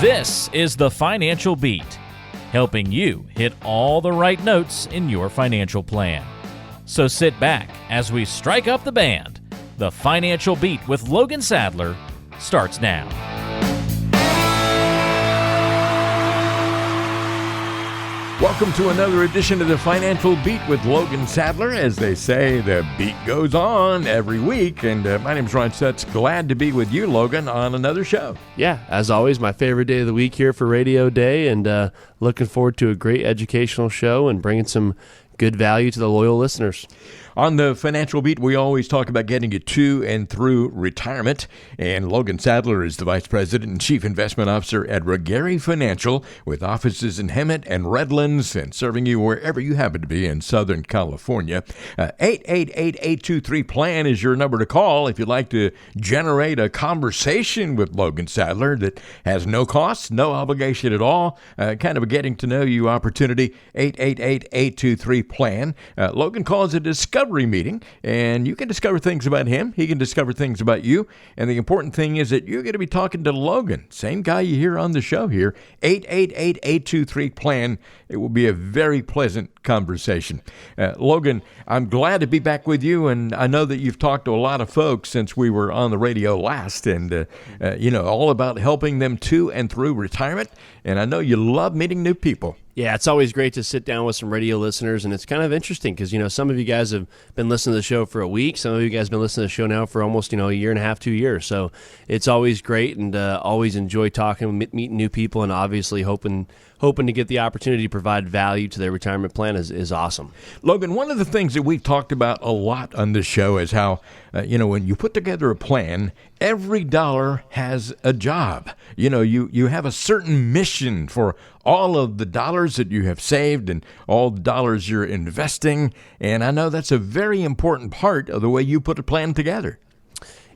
This is the Financial Beat, helping you hit all the right notes in your financial plan. So sit back as we strike up the band. The Financial Beat with Logan Sadler starts now. Welcome to another edition of the Financial Beat with Logan Sadler. As they say, the beat goes on every week. And my name is Ron Stutz. Glad to be with you, Logan, on another show. Yeah, as always, my favorite day of the week here for Radio Day. And looking forward to a great educational show and bringing some good value to the loyal listeners. On the Financial Beat, we always talk about getting you to and through retirement. And Logan Sadler is the Vice President and Chief Investment Officer at Regary Financial, with offices in Hemet and Redlands, and serving you wherever you happen to be in Southern California. 888-823-PLAN is your number to call if you'd like to generate a conversation with Logan Sadler that has no cost, no obligation at all, kind of a getting to know you opportunity. 888-823-PLAN. Logan calls it a discovery meeting, and you can discover things about him. He can discover things about you. And the important thing is that you're going to be talking to Logan, same guy you hear on the show here. 888-823-PLAN. It will be a very pleasant conversation. Logan, I'm glad to be back with you, and I know that you've talked to a lot of folks since we were on the radio last, and all about helping them to and through retirement. And I know you love meeting new people. Yeah, it's always great to sit down with some radio listeners, and it's kind of interesting because, some of you guys have been listening to the show for a week. Some of you guys have been listening to the show now for almost, a year and a half, 2 years. So it's always great, and always enjoy talking, meeting new people, and obviously hoping to get the opportunity to provide value to their retirement plan is awesome. Logan, one of the things that we've talked about a lot on this show is how, when you put together a plan, every dollar has a job. You have a certain mission for all of the dollars that you have saved and all the dollars you're investing. And I know that's a very important part of the way you put a plan together.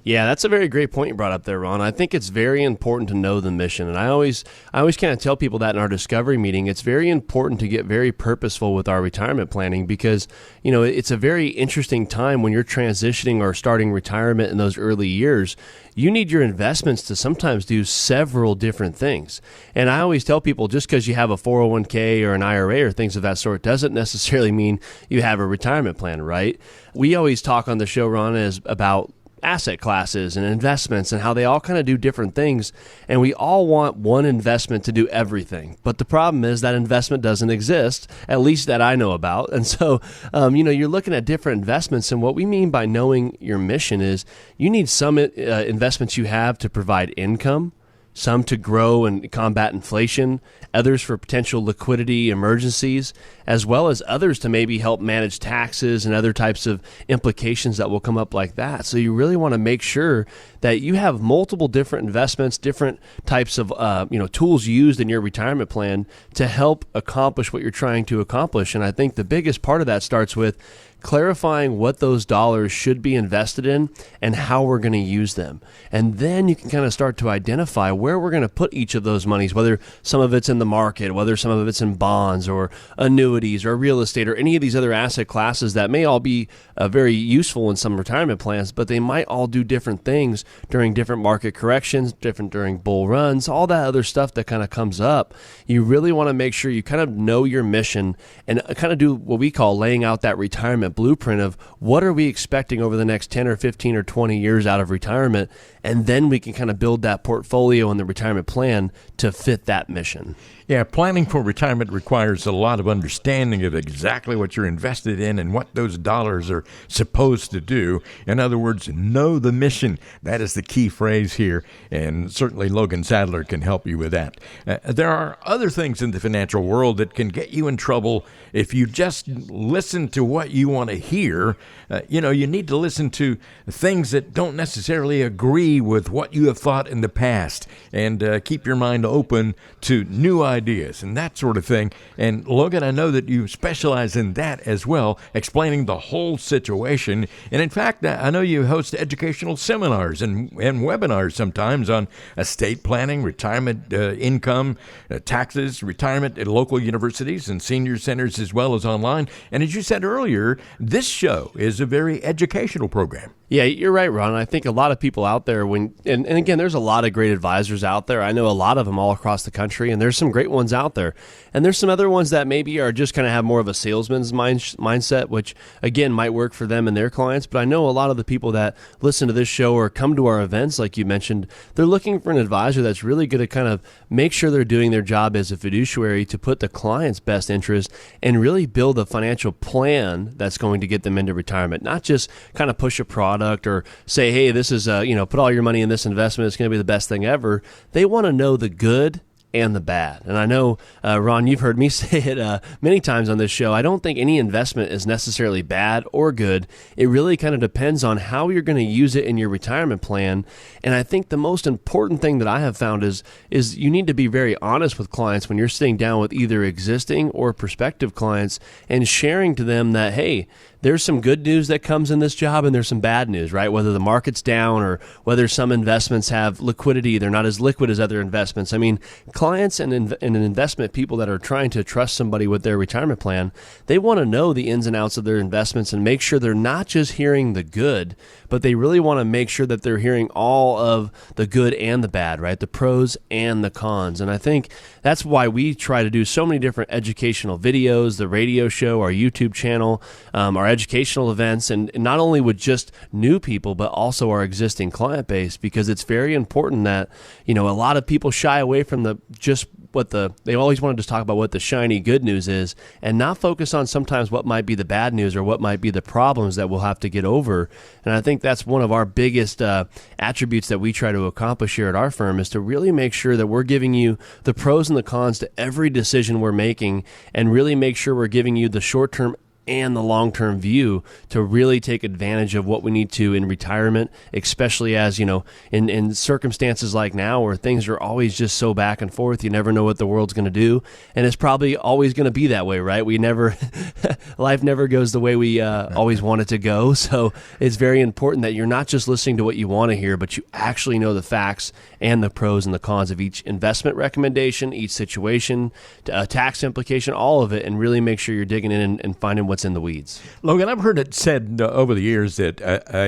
Yeah, that's a very great point you brought up there, Ron. I think it's very important to know the mission. And I always kind of tell people that in our discovery meeting. It's very important to get very purposeful with our retirement planning because, it's a very interesting time when you're transitioning or starting retirement in those early years. You need your investments to sometimes do several different things. And I always tell people just because you have a 401k or an IRA or things of that sort doesn't necessarily mean you have a retirement plan, right? We always talk on the show, Ron, about asset classes and investments and how they all kind of do different things. And we all want one investment to do everything. But the problem is that investment doesn't exist, at least that I know about. And so, you're looking at different investments. And what we mean by knowing your mission is you need some investments you have to provide income, some to grow and combat inflation, others for potential liquidity emergencies, as well as others to maybe help manage taxes and other types of implications that will come up like that. So you really want to make sure that you have multiple different investments, different types of tools used in your retirement plan to help accomplish what you're trying to accomplish. And I think the biggest part of that starts with clarifying what those dollars should be invested in and how we're going to use them. And then you can kind of start to identify where we're going to put each of those monies, whether some of it's in the market, whether some of it's in bonds or annuities or real estate or any of these other asset classes that may all be very useful in some retirement plans, but they might all do different things during different market corrections, different during bull runs, all that other stuff that kind of comes up. You really want to make sure you kind of know your mission and kind of do what we call laying out that retirement blueprint of what are we expecting over the next 10 or 15 or 20 years out of retirement, and then we can kind of build that portfolio and the retirement plan to fit that mission. Yeah, planning for retirement requires a lot of understanding of exactly what you're invested in and what those dollars are supposed to do. In other words, know the mission. That is the key phrase here, and certainly Logan Sadler can help you with that. There are other things in the financial world that can get you in trouble if you just listen to what you want to hear. You need to listen to things that don't necessarily agree with what you have thought in the past, and keep your mind open to new ideas and that sort of thing. And Logan, I know that you specialize in that as well, explaining the whole situation. And in fact, I know you host educational seminars and webinars sometimes on estate planning, retirement income, taxes, retirement at local universities and senior centers as well as online. And as you said earlier, this show is a very educational program. Yeah, you're right, Ron. I think a lot of people out there, and again, there's a lot of great advisors out there. I know a lot of them all across the country, and there's some great ones out there. And there's some other ones that maybe are just kind of have more of a salesman's mindset, which, again, might work for them and their clients. But I know a lot of the people that listen to this show or come to our events, like you mentioned, they're looking for an advisor that's really going to kind of make sure they're doing their job as a fiduciary to put the client's best interest and really build a financial plan that's going to get them into retirement, not just kind of push a product or say, hey, this is, put all your money in this investment. It's going to be the best thing ever. They want to know the good and the bad. And I know, Ron, you've heard me say it many times on this show. I don't think any investment is necessarily bad or good. It really kind of depends on how you're going to use it in your retirement plan. And I think the most important thing that I have found is you need to be very honest with clients when you're sitting down with either existing or prospective clients and sharing to them that, hey, there's some good news that comes in this job and there's some bad news, right? Whether the market's down or whether some investments have liquidity, they're not as liquid as other investments. I mean, clients and investment people that are trying to trust somebody with their retirement plan, they want to know the ins and outs of their investments and make sure they're not just hearing the good, but they really want to make sure that they're hearing all of the good and the bad, right? The pros and the cons. And I think that's why we try to do so many different educational videos, the radio show, our YouTube channel, our educational events, and not only with just new people, but also our existing client base, because it's very important that, a lot of people shy away from they always want to just talk about what the shiny good news is and not focus on sometimes what might be the bad news or what might be the problems that we'll have to get over. And I think that's one of our biggest attributes that we try to accomplish here at our firm, is to really make sure that we're giving you the pros and the cons to every decision we're making, and really make sure we're giving you the short-term and the long-term view to really take advantage of what we need to in retirement, especially as, in circumstances like now where things are always just so back and forth. You never know what the world's going to do. And it's probably always going to be that way, right? Life never goes the way we always want it to go. So it's very important that you're not just listening to what you want to hear, but you actually know the facts and the pros and the cons of each investment recommendation, each situation, tax implication, all of it, and really make sure you're digging in and finding what's in the weeds. Logan, I've heard it said over the years that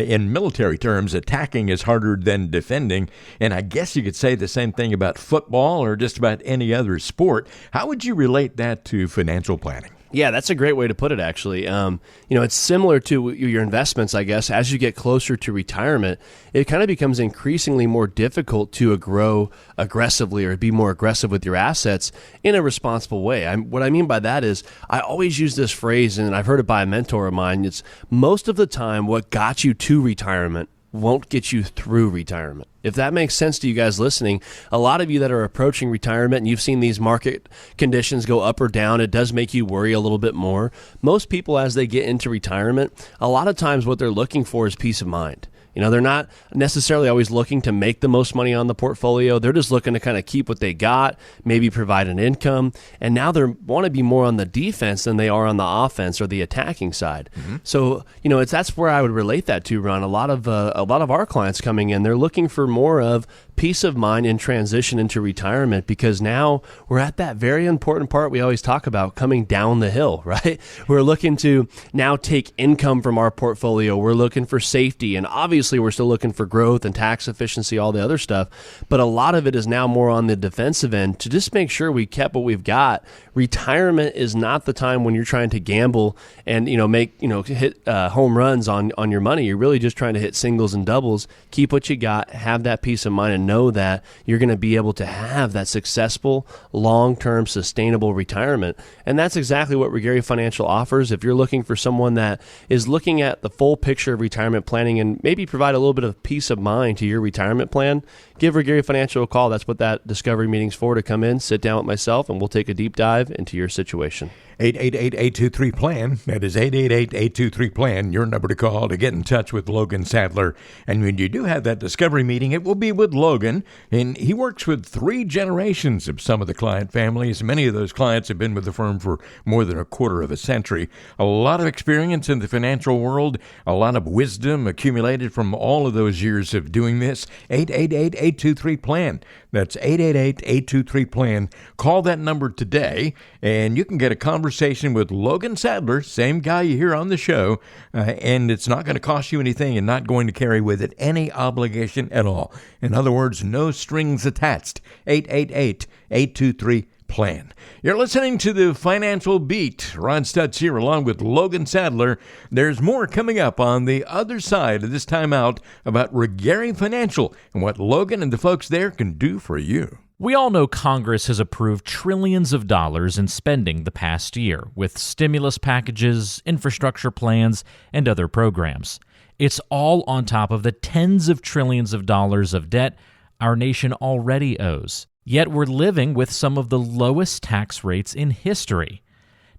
in military terms, attacking is harder than defending. And I guess you could say the same thing about football or just about any other sport. How would you relate that to financial planning? Yeah, that's a great way to put it, actually. It's similar to your investments, I guess. As you get closer to retirement, it kind of becomes increasingly more difficult to grow aggressively or be more aggressive with your assets in a responsible way. What I mean by that is I always use this phrase, and I've heard it by a mentor of mine. It's most of the time what got you to retirement won't get you through retirement. If that makes sense to you guys listening, a lot of you that are approaching retirement and you've seen these market conditions go up or down, it does make you worry a little bit more. Most people, as they get into retirement, a lot of times what they're looking for is peace of mind. They're not necessarily always looking to make the most money on the portfolio. They're just looking to kind of keep what they got, maybe provide an income. And now they want to be more on the defense than they are on the offense or the attacking side. Mm-hmm. So, that's where I would relate that to, Ron. A lot of our clients coming in, they're looking for more of peace of mind in transition into retirement, because now we're at that very important part we always talk about, coming down the hill, right? We're looking to now take income from our portfolio. We're looking for safety, and obviously we're still looking for growth and tax efficiency, all the other stuff. But a lot of it is now more on the defensive end to just make sure we kept what we've got. Retirement is not the time when you're trying to gamble and hit home runs on your money. You're really just trying to hit singles and doubles. Keep what you got, have that peace of mind, and know that you're going to be able to have that successful, long-term, sustainable retirement. And that's exactly what Ruggieri Financial offers. If you're looking for someone that is looking at the full picture of retirement planning and maybe provide a little bit of peace of mind to your retirement plan, give Ruggieri Financial a call. That's what that discovery meeting's for, to come in, sit down with myself, and we'll take a deep dive into your situation. 888-823-PLAN. That is 888-823-PLAN. Your number to call to get in touch with Logan Sadler. And when you do have that discovery meeting, it will be with Logan. And he works with 3 generations of some of the client families. Many of those clients have been with the firm for more than a quarter of a century. A lot of experience in the financial world, a lot of wisdom accumulated from all of those years of doing this. 888-823-PLAN. That's 888-823-PLAN. Call that number today, and you can get a conversation with Logan Sadler, same guy you hear on the show, and it's not going to cost you anything and not going to carry with it any obligation at all. In other words, no strings attached. 888-823-PLAN. You're listening to the Financial Beat. Ron Stutz here along with Logan Sadler. There's more coming up on the other side of this time out about Regary Financial and what Logan and the folks there can do for you. We all know Congress has approved trillions of dollars in spending the past year with stimulus packages, infrastructure plans, and other programs. It's all on top of the tens of trillions of dollars of debt our nation already owes. Yet we're living with some of the lowest tax rates in history.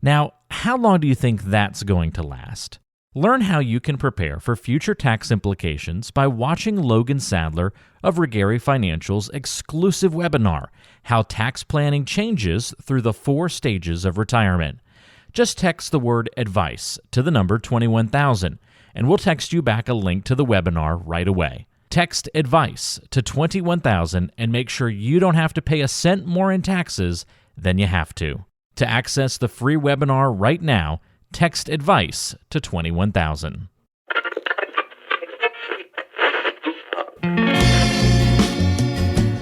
Now, how long do you think that's going to last? Learn how you can prepare for future tax implications by watching Logan Sadler of Regary Financial's exclusive webinar, How Tax Planning Changes Through the 4 Stages of Retirement. Just text the word advice to the number 21000, and we'll text you back a link to the webinar right away. Text advice to 21000 and make sure you don't have to pay a cent more in taxes than you have to. To access the free webinar right now, text advice to 21000.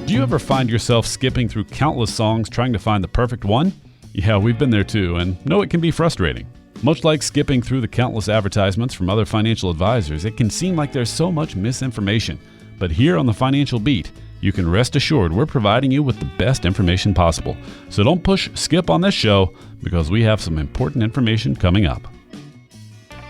Do you ever find yourself skipping through countless songs trying to find the perfect one? Yeah, we've been there too, and know it can be frustrating. Much like skipping through the countless advertisements from other financial advisors, it can seem like there's so much misinformation. But here on the Financial Beat, you can rest assured we're providing you with the best information possible. So don't push skip on this show, because we have some important information coming up.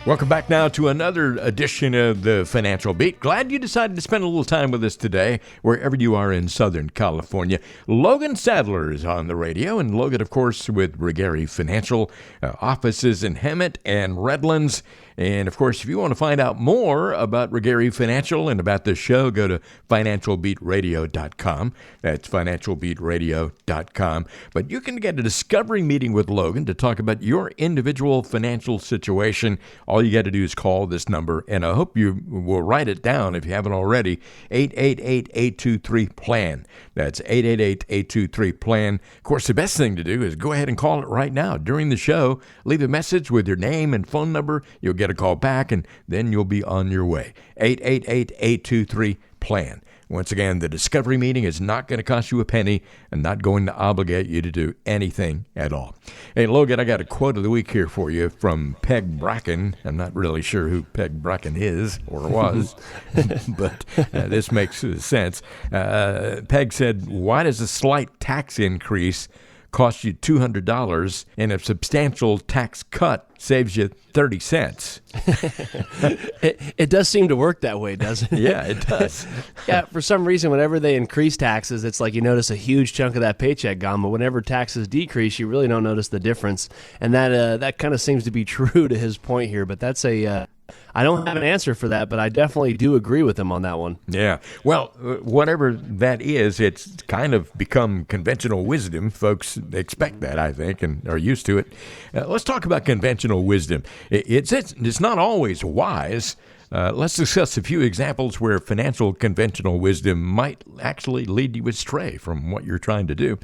Welcome back now to another edition of the Financial Beat. Glad you decided to spend a little time with us today, wherever you are in Southern California. Logan Sadler is on the radio, and Logan, of course, with Regary Financial, offices in Hemet and Redlands. And, of course, if you want to find out more about Regary Financial and about this show, go to financialbeatradio.com. That's financialbeatradio.com. But you can get a discovery meeting with Logan to talk about your individual financial situation. All you got to do is call this number, and I hope you will write it down if you haven't already, 888-823-PLAN. That's 888-823-PLAN. Of course, the best thing to do is go ahead and call it right now. During the show, leave a message with your name and phone number. You'll get a call back, and then you'll be on your way. 888-823-PLAN. Once again, the discovery meeting is not going to cost you a penny and not going to obligate you to do anything at all. Hey, Logan, I got a quote of the week here for you from Peg Bracken. I'm not really sure who Peg Bracken is or was, but this makes sense. Peg said, "Why does a slight tax increase cost you $200 and a substantial tax cut saves you 30 cents. It does seem to work that way, doesn't it? Yeah, it does. Yeah, for some reason, whenever they increase taxes, it's like you notice a huge chunk of that paycheck gone, but whenever taxes decrease, you really don't notice the difference. And that kind of seems to be true to his point here, but that's I don't have an answer for that, but I definitely do agree with him on that one. Yeah. Well, whatever that is, it's kind of become conventional wisdom. Folks expect that, I think, and are used to it. Let's talk about conventional wisdom. It's not always wise. Let's discuss a few examples where financial conventional wisdom might actually lead you astray from what you're trying to do.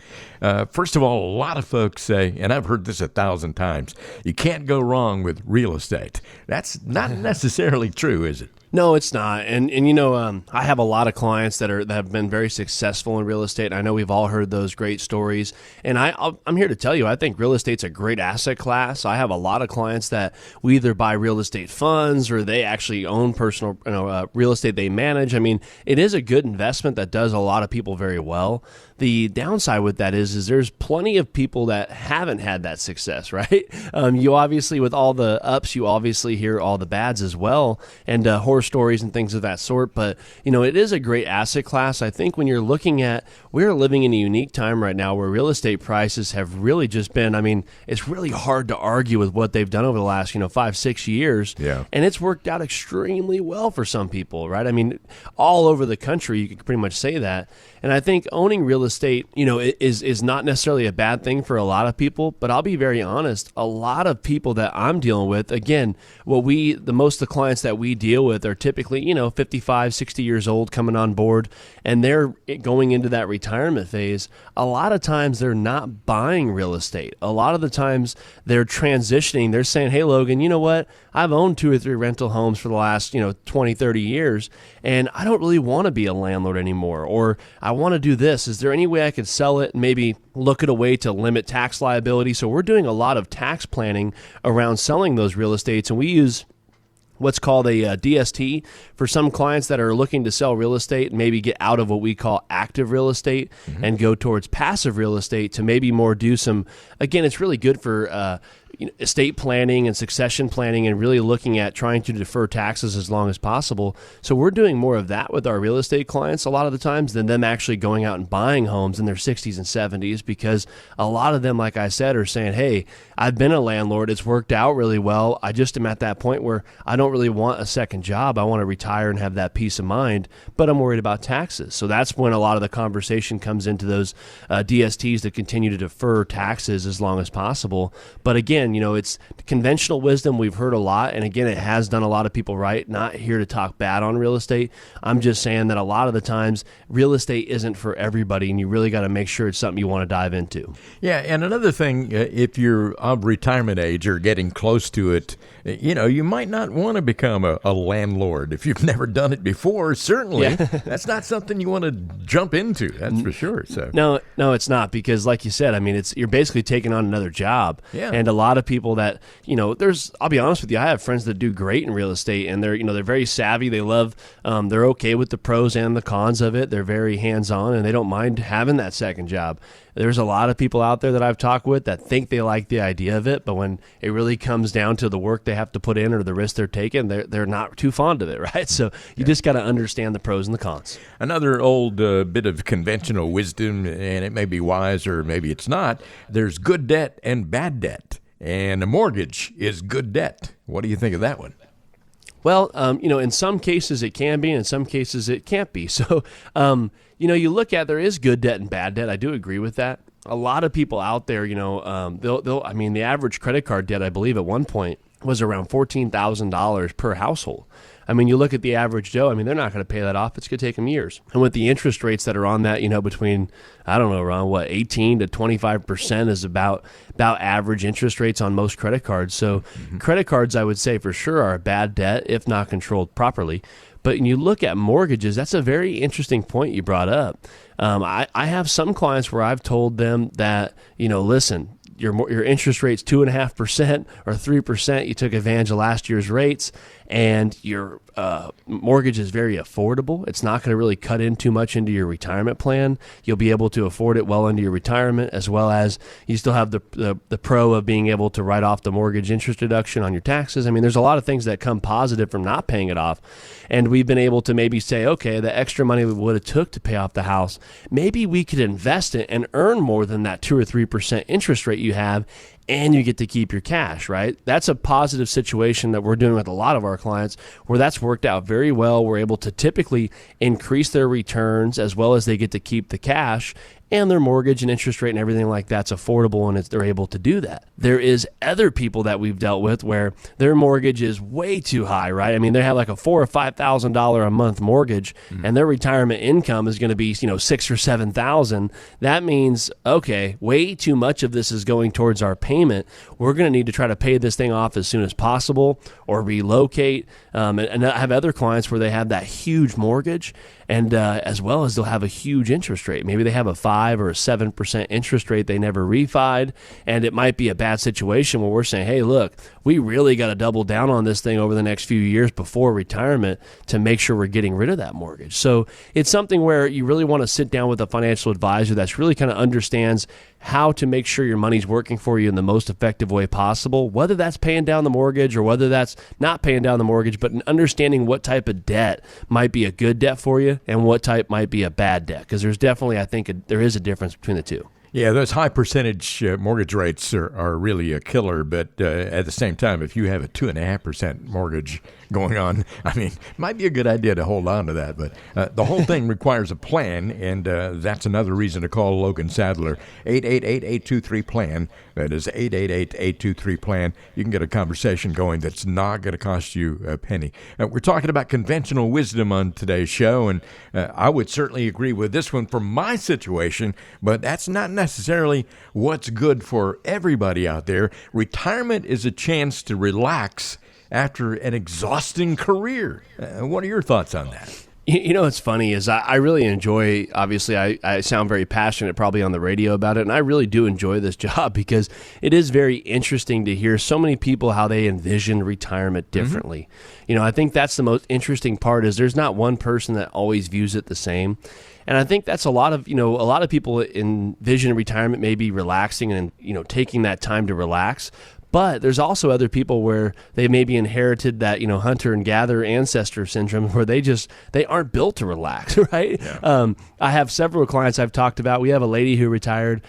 First of all, a lot of folks say, and I've heard this 1,000 times, you can't go wrong with real estate. That's not necessarily true, is it? No, it's not. And you know, I have a lot of clients that have been very successful in real estate. I know we've all heard those great stories. And I'm here to tell you, I think real estate's a great asset class. I have a lot of clients that we either buy real estate funds or they actually own personal real estate they manage. I mean, it is a good investment that does a lot of people very well. The downside with that is there's plenty of people that haven't had that success, right? You obviously, with all the ups, you obviously hear all the bads as well, and horror stories and things of that sort. But, you know, it is a great asset class. I think when you're looking at, we're living in a unique time right now where real estate prices have really just been, I mean, it's really hard to argue with what they've done over the last, 5-6 years. Yeah. And it's worked out extremely well for some people, right? I mean, all over the country, you could pretty much say that. And I think owning real estate, is not necessarily a bad thing for a lot of people, but I'll be very honest, a lot of people that I'm dealing with, again, most of the clients that we deal with they're typically, 55, 60 years old coming on board, and they're going into that retirement phase. A lot of times they're not buying real estate. A lot of the times they're transitioning. They're saying, hey, Logan, you know what? I've owned 2 or 3 rental homes for the last, 20, 30 years, and I don't really want to be a landlord anymore, or I want to do this. Is there any way I could sell it and maybe look at a way to limit tax liability? So we're doing a lot of tax planning around selling those real estates, and we use what's called a DST for some clients that are looking to sell real estate and maybe get out of what we call active real estate and go towards passive real estate to maybe more do some, again, it's really good for estate planning and succession planning and really looking at trying to defer taxes as long as possible. So we're doing more of that with our real estate clients a lot of the times than them actually going out and buying homes in their 60s and 70s, because a lot of them, like I said, are saying, hey, I've been a landlord. It's worked out really well. I just am at that point where I don't really want a second job. I want to retire and have that peace of mind, but I'm worried about taxes. So that's when a lot of the conversation comes into those DSTs to continue to defer taxes as long as possible. But again, it's conventional wisdom. We've heard a lot. And again, it has done a lot of people right. Not here to talk bad on real estate. I'm just saying that a lot of the times real estate isn't for everybody, and you really got to make sure it's something you want to dive into. Yeah. And another thing, if you're of retirement age or getting close to it, you might not want to become a landlord. If you've never done it before, certainly that's not something you want to jump into. That's for sure. So No, it's not, because like you said, I mean, you're basically taking on another job. Yeah. And a lot of people that, I'll be honest with you, I have friends that do great in real estate, and they're very savvy. They love, they're okay with the pros and the cons of it. They're very hands-on, and they don't mind having that second job. There's a lot of people out there that I've talked with that think they like the idea of it, but when it really comes down to the work they have to put in or the risk they're taking, they're not too fond of it, right? So you just got to understand the pros and the cons. Another old bit of conventional wisdom, and it may be wise or maybe it's not, there's good debt and bad debt, and a mortgage is good debt. What do you think of that one? Well, in some cases it can be, and in some cases it can't be. So, you look at, there is good debt and bad debt. I do agree with that. A lot of people out there, the average credit card debt, I believe at one point was around $14,000 per household. I mean, you look at the average Joe, they're not going to pay that off. It's going to take them years. And with the interest rates that are on that, between, around 18 to 25% is about average interest rates on most credit cards. So credit cards, I would say for sure, are a bad debt if not controlled properly. But when you look at mortgages, that's a very interesting point you brought up. I have some clients where I've told them that, listen, your interest rate's 2.5% or 3%. You took advantage of last year's rates, and your mortgage is very affordable. It's not going to really cut in too much into your retirement plan. You'll be able to afford it well into your retirement, as well as you still have the pro of being able to write off the mortgage interest deduction on your taxes. There's a lot of things that come positive from not paying it off. And we've been able to maybe say, okay, the extra money we would have took to pay off the house, maybe we could invest it and earn more than that 2 or 3% interest rate you have, and you get to keep your cash, right? That's a positive situation that we're doing with a lot of our clients, where that's worked out very well. We're able to typically increase their returns, as well as they get to keep the cash, and their mortgage and interest rate and everything like that's affordable, and they're able to do that. There is other people that we've dealt with where their mortgage is way too high, right? They have like a $4,000 or $5,000 a month mortgage, and their retirement income is going to be, $6,000 or $7,000. That means, okay, way too much of this is going towards our payment. We're going to need to try to pay this thing off as soon as possible, or relocate. And I have other clients where they have that huge mortgage, and as well as they'll have a huge interest rate. Maybe they have a 5 or a 7% interest rate they never refied, and it might be a bad situation where we're saying, hey, look, we really got to double down on this thing over the next few years before retirement to make sure we're getting rid of that mortgage. So it's something where you really want to sit down with a financial advisor that's really kind of understands how to make sure your money's working for you in the most effective way possible, whether that's paying down the mortgage or whether that's not paying down the mortgage, but understanding what type of debt might be a good debt for you and what type might be a bad debt. Because there's definitely, I think, there is a difference between the two. Yeah, those high percentage mortgage rates are really a killer. But at the same time, if you have a 2.5% mortgage going on, I mean, it might be a good idea to hold on to that. But the whole thing requires a plan, and that's another reason to call Logan Sadler. 888-823-PLAN. That is 888-823-PLAN. You can get a conversation going that's not going to cost you a penny. We're talking about conventional wisdom on today's show, and I would certainly agree with this one for my situation, but that's not necessarily what's good for everybody out there. Retirement is a chance to relax after an exhausting career. What are your thoughts on that? You know, what's funny is I really enjoy, obviously, I sound very passionate probably on the radio about it, and I really do enjoy this job because it is very interesting to hear so many people how they envision retirement differently. You know, I think that's the most interesting part is there's not one person that always views it the same. And I think that's a lot of people envision retirement maybe relaxing and, taking that time to relax. But there's also other people where they maybe inherited that, hunter and gatherer ancestor syndrome where they aren't built to relax, right? Yeah. I have several clients I've talked about. We have a lady who retired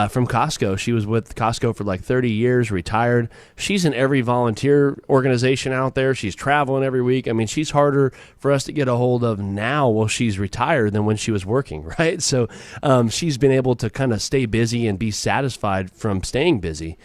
from Costco. She was with Costco for like 30 years, retired. She's in every volunteer organization out there. She's traveling every week. I mean, she's harder for us to get a hold of now while she's retired than when she was working, right? So she's been able to kind of stay busy and be satisfied from staying busy.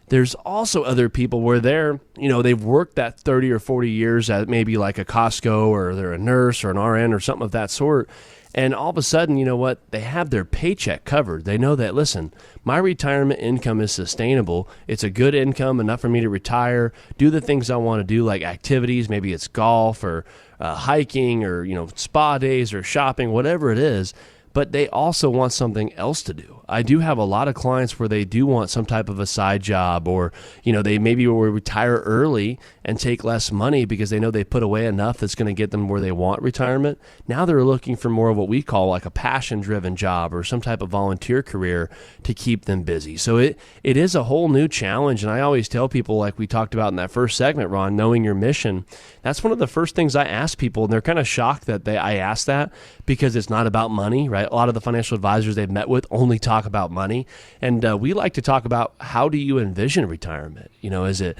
There's also other people where they've worked that 30 or 40 years at maybe like a Costco or they're a nurse or an RN or something of that sort. And all of a sudden, you know what? They have their paycheck covered. They know that, listen, my retirement income is sustainable. It's a good income, enough for me to retire, do the things I want to do, like activities. Maybe it's golf or hiking or, spa days or shopping, whatever it is. But they also want something else to do. I do have a lot of clients where they do want some type of a side job or, they maybe will retire early and take less money because they know they put away enough that's going to get them where they want retirement. Now they're looking for more of what we call like a passion-driven job or some type of volunteer career to keep them busy. So it is a whole new challenge. And I always tell people, like we talked about in that first segment, Ron, knowing your mission, that's one of the first things I ask people. And they're kind of shocked that I ask that because it's not about money, right? A lot of the financial advisors they've met with only talk about money. And we like to talk about how do you envision retirement? Is it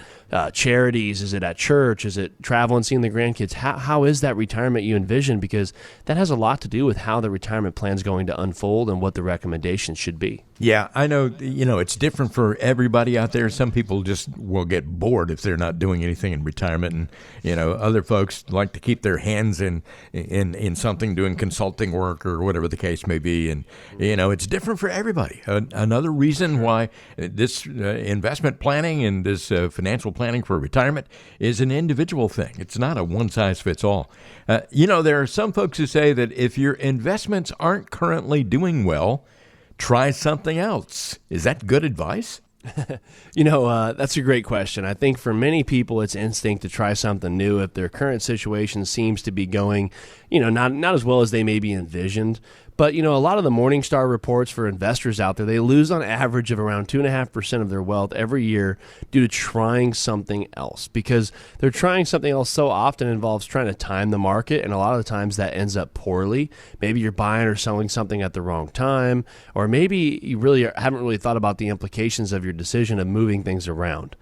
charities? Is it at church? Is it traveling, seeing the grandkids? How is that retirement you envision? Because that has a lot to do with how the retirement plan is going to unfold and what the recommendations should be. Yeah, I know, it's different for everybody out there. Some people just will get bored if they're not doing anything in retirement. And, other folks like to keep their hands in something, doing consulting work or whatever the case may be. And, it's different for everybody. Another reason why this investment planning and this financial planning for retirement is an individual thing. It's not a one-size-fits-all. There are some folks who say that if your investments aren't currently doing well, try something else. Is that good advice? That's a great question. I think for many people, it's instinct to try something new if their current situation seems to be going, not as well as they maybe envisioned. But, a lot of the Morningstar reports for investors out there, they lose on average of around 2.5% of their wealth every year due to trying something else. Because they're trying something else so often involves trying to time the market, and a lot of the times that ends up poorly. Maybe you're buying or selling something at the wrong time, or maybe you haven't really thought about the implications of your decision of moving things around.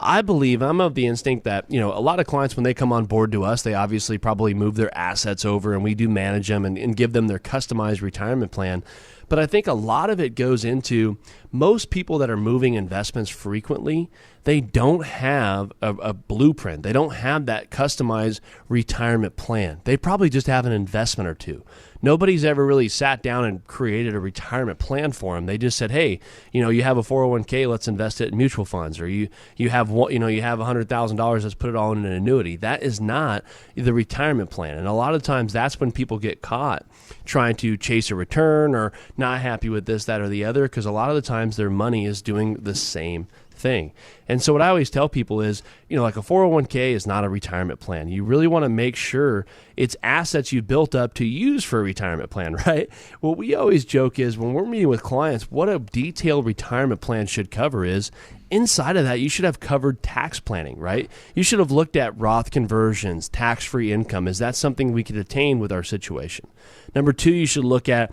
I believe I'm of the instinct that, a lot of clients, when they come on board to us, they obviously probably move their assets over and we do manage them and give them their customized retirement plan. But I think a lot of it goes into most people that are moving investments frequently, they don't have a blueprint. They don't have that customized retirement plan. They probably just have an investment or two. Nobody's ever really sat down and created a retirement plan for them. They just said, hey, you have a 401k, let's invest it in mutual funds, or you have $100,000, let's put it all in an annuity. That is not the retirement plan. And a lot of times that's when people get caught trying to chase a return or not happy with this, that, or the other, because a lot of the times their money is doing the same thing. And so what I always tell people is, like a 401k is not a retirement plan. You really want to make sure it's assets you built up to use for a retirement plan, right? What we always joke is when we're meeting with clients, what a detailed retirement plan should cover is inside of that, you should have covered tax planning, right? You should have looked at Roth conversions, tax-free income. Is that something we could attain with our situation? Number two, you should look at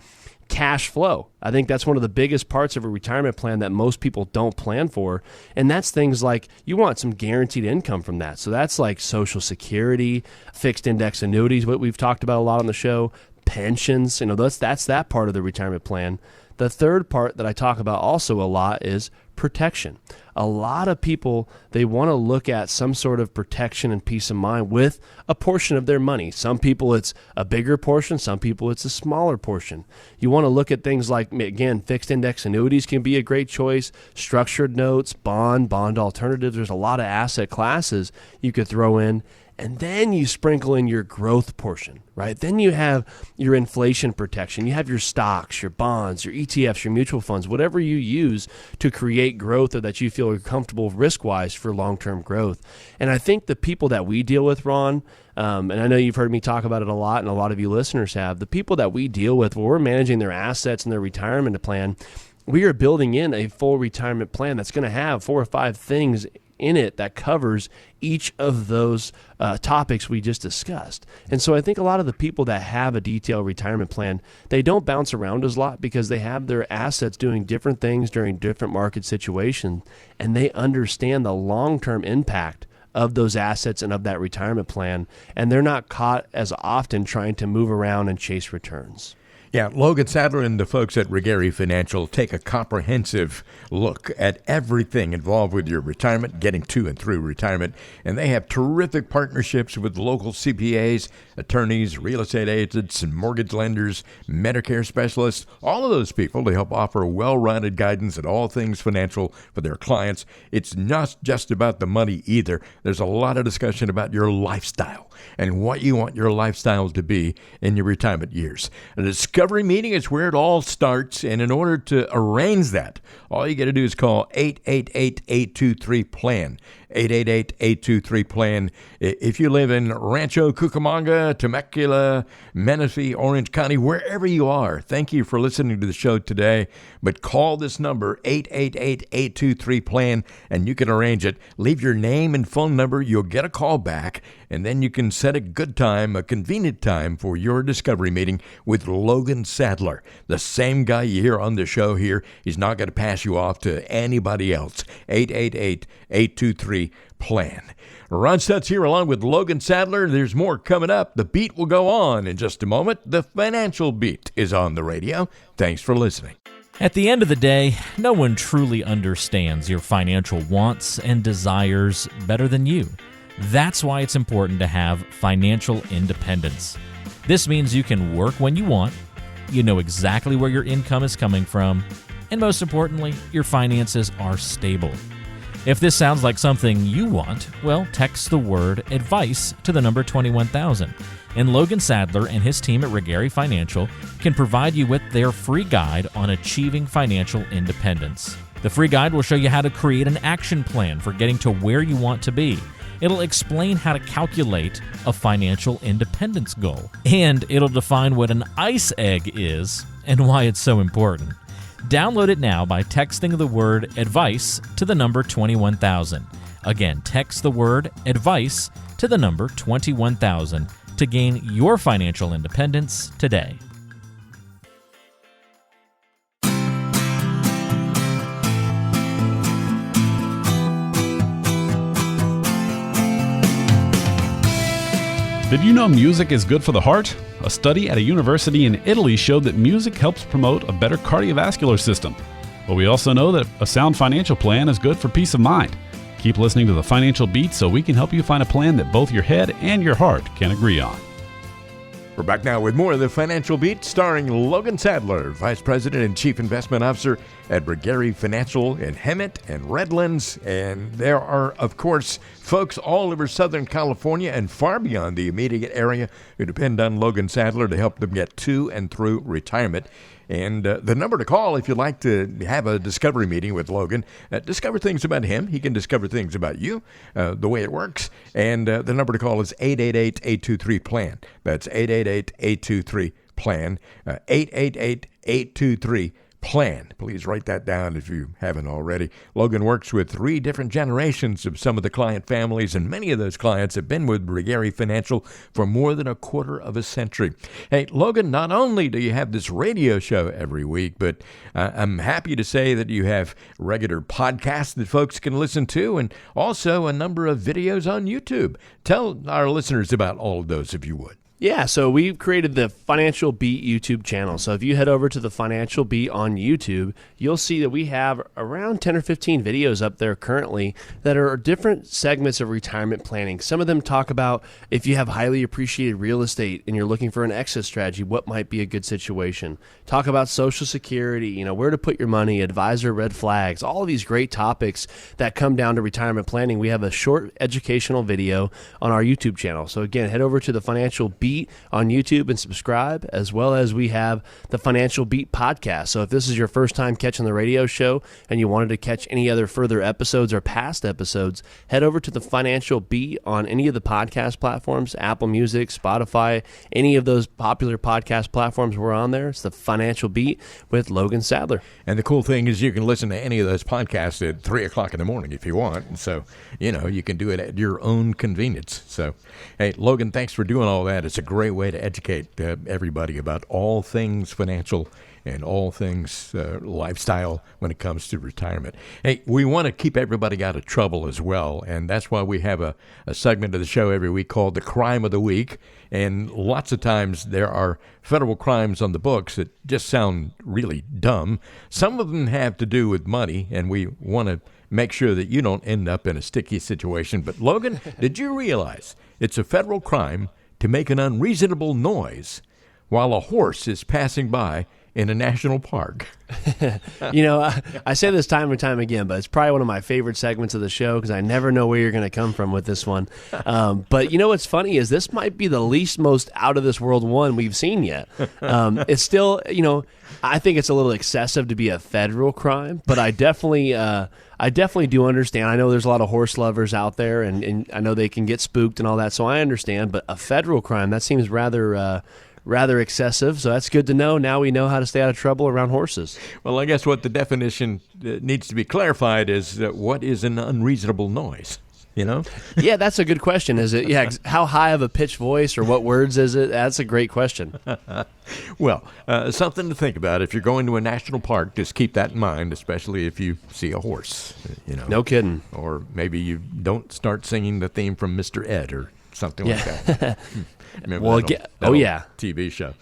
cash flow. I think that's one of the biggest parts of a retirement plan that most people don't plan for. And that's things like you want some guaranteed income from that. So that's like Social Security, fixed index annuities, what we've talked about a lot on the show, pensions, that's that part of the retirement plan. The third part that I talk about also a lot is protection. A lot of people, they want to look at some sort of protection and peace of mind with a portion of their money. Some people it's a bigger portion, some people it's a smaller portion. You want to look at things like, again, fixed index annuities can be a great choice, structured notes, bond alternatives. There's a lot of asset classes you could throw in. And then you sprinkle in your growth portion, right? Then you have your inflation protection. You have your stocks, your bonds, your ETFs, your mutual funds, whatever you use to create growth or that you feel are comfortable risk-wise for long-term growth. And I think the people that we deal with, Ron, and I know you've heard me talk about it a lot, and a lot of you listeners have, the people that we deal with, when we're managing their assets and their retirement plan, we are building in a full retirement plan that's going to have 4 or 5 things in it that covers each of those topics we just discussed. And so I think a lot of the people that have a detailed retirement plan, they don't bounce around as a lot because they have their assets doing different things during different market situations, and they understand the long-term impact of those assets and of that retirement plan, and they're not caught as often trying to move around and chase returns. Yeah, Logan Sadler and the folks at Regari Financial take a comprehensive look at everything involved with your retirement, getting to and through retirement, and they have terrific partnerships with local CPAs, attorneys, real estate agents, and mortgage lenders, Medicare specialists, all of those people to help offer well-rounded guidance at all things financial for their clients. It's not just about the money either. There's a lot of discussion about your lifestyle and what you want your lifestyle to be in your retirement years. A discovery meeting is where it all starts, and in order to arrange that, all you got to do is call 888-823-PLAN. 888-823-PLAN. If you live in Rancho Cucamonga, Temecula, Menifee, Orange County, wherever you are, thank you for listening to the show today. But call this number, 888-823-PLAN, and you can arrange it. Leave your name and phone number. You'll get a call back, and then you can set a good time, a convenient time for your discovery meeting with Logan Sadler, the same guy you hear on the show here. He's not going to pass you off to anybody else. 888-823-PLAN. Ron Stutz here along with Logan Sadler. There's more coming up. The Beat will go on in just a moment. The Financial Beat is on the radio. Thanks for listening. At the end of the day, no one truly understands your financial wants and desires better than you. That's why it's important to have financial independence. This means you can work when you want, you know exactly where your income is coming from, and most importantly, your finances are stable. If this sounds like something you want, well, text the word ADVICE to the number 21000, and Logan Sadler and his team at Regari Financial can provide you with their free guide on achieving financial independence. The free guide will show you how to create an action plan for getting to where you want to be. It'll explain how to calculate a financial independence goal, and it'll define what an ICE egg is and why it's so important. Download it now by texting the word ADVICE to the number 21000. Again, text the word ADVICE to the number 21000 to gain your financial independence today. Did you know music is good for the heart? A study at a university in Italy showed that music helps promote a better cardiovascular system. But we also know that a sound financial plan is good for peace of mind. Keep listening to the Financial Beat so we can help you find a plan that both your head and your heart can agree on. We're back now with more of the Financial Beat, starring Logan Sadler, Vice President and Chief Investment Officer at Regari Financial in Hemet and Redlands. And there are, of course, folks all over Southern California and far beyond the immediate area who depend on Logan Sadler to help them get to and through retirement. And the number to call if you'd like to have a discovery meeting with Logan, discover things about him. He can discover things about you, the way it works. And the number to call is 888-823-PLAN. That's 888-823-PLAN, 888-823-PLAN. plan. Please write that down if you haven't already. Logan works with 3 different generations of some of the client families, and many of those clients have been with Brigari Financial for more than a quarter of a century. Hey, Logan, not only do you have this radio show every week, but I'm happy to say that you have regular podcasts that folks can listen to, and also a number of videos on YouTube. Tell our listeners about all of those if you would. Yeah, so we've created the Financial Beat YouTube channel. So if you head over to the Financial Beat on YouTube, you'll see that we have around 10 or 15 videos up there currently that are different segments of retirement planning. Some of them talk about if you have highly appreciated real estate and you're looking for an exit strategy, what might be a good situation. Talk about Social Security, where to put your money, advisor red flags, all of these great topics that come down to retirement planning. We have a short educational video on our YouTube channel. So again, head over to the Financial Beat on YouTube and subscribe, as well as we have the Financial Beat podcast. So if this is your first time catching the radio show and you wanted to catch any other further episodes or past episodes, head over to the Financial Beat on any of the podcast platforms, Apple Music, Spotify, any of those popular podcast platforms we're on there. It's the Financial Beat with Logan Sadler. And the cool thing is you can listen to any of those podcasts at 3 o'clock in the morning if you want. And so, you can do it at your own convenience. So, hey, Logan, thanks for doing all that. It's a great way to educate everybody about all things financial and all things lifestyle when it comes to retirement. Hey, we want to keep everybody out of trouble as well, and that's why we have a segment of the show every week called The Crime of the Week. And lots of times there are federal crimes on the books that just sound really dumb. Some of them have to do with money, and we want to make sure that you don't end up in a sticky situation. But Logan, did you realize it's a federal crime to make an unreasonable noise while a horse is passing by in a national park? I say this time and time again, but it's probably one of my favorite segments of the show because I never know where you're going to come from with this one. But what's funny is this might be the least most out of this world one we've seen yet. It's still, I think it's a little excessive to be a federal crime, but I definitely do understand. I know there's a lot of horse lovers out there, and I know they can get spooked and all that, so I understand. But a federal crime, that seems rather excessive, so that's good to know. Now we know how to stay out of trouble around horses. Well, I guess what the definition needs to be clarified is what is an unreasonable noise? Yeah, that's a good question. Is it, how high of a pitch voice or what words is it? That's a great question. Well, something to think about. If you're going to a national park, just keep that in mind, especially if you see a horse, No kidding. Or maybe you don't start singing the theme from Mr. Ed or something like that. Remember that old TV show.